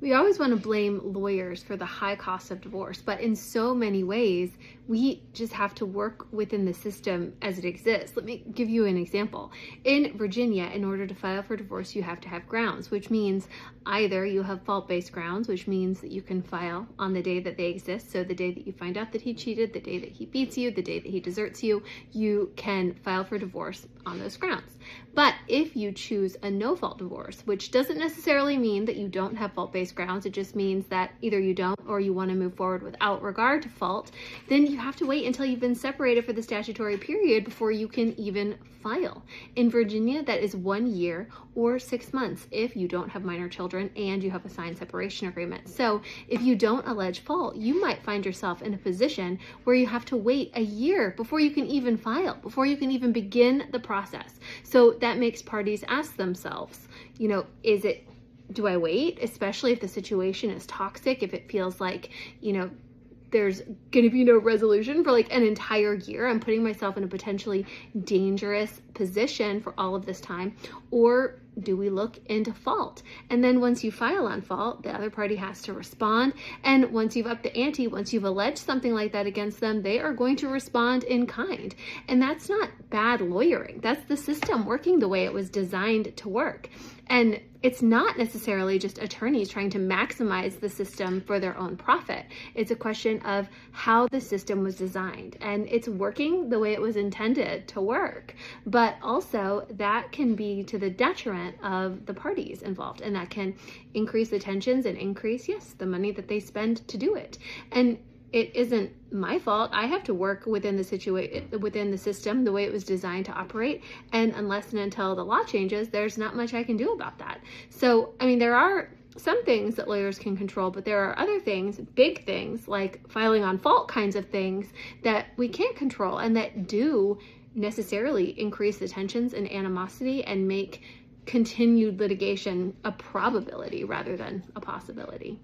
We always want to blame lawyers for the high cost of divorce, but in so many ways, we just have to work within the system as it exists. Let me give you an example. In Virginia, in order to file for divorce, you have to have grounds, which means either you have fault-based grounds, which means that you can file on the day that they exist. So the day that you find out that he cheated, the day that he beats you, the day that he deserts you, you can file for divorce on those grounds. But if you choose a no-fault divorce, which doesn't necessarily mean that you don't have fault-based grounds, it just means that either you don't or you want to move forward without regard to fault, then you have to wait until you've been separated for the statutory period before you can even file. In Virginia, that is 1 year or 6 months if you don't have minor children and you have a signed separation agreement. So if you don't allege fault, you might find yourself in a position where you have to wait a year before you can even file, before you can even begin the process. So that makes parties ask themselves, do I wait? Especially if the situation is toxic, if it feels like, there's going to be no resolution for like an entire year. I'm putting myself in a potentially dangerous position for all of this time. Or do we look into fault? And then once you file on fault, the other party has to respond. And once you've upped the ante, once you've alleged something like that against them, they are going to respond in kind. And that's not bad lawyering. That's the system working the way it was designed to work. And it's not necessarily just attorneys trying to maximize the system for their own profit. It's a question of how the system was designed, and it's working the way it was intended to work. But also that can be to the detriment of the parties involved, and that can increase the tensions and increase, yes, the money that they spend to do it. And it isn't my fault. I have to work within the system, the way it was designed to operate. And unless and until the law changes, there's not much I can do about that. So, there are some things that lawyers can control, but there are other things, big things, like filing on fault kinds of things that we can't control and that do necessarily increase the tensions and animosity and make continued litigation a probability rather than a possibility.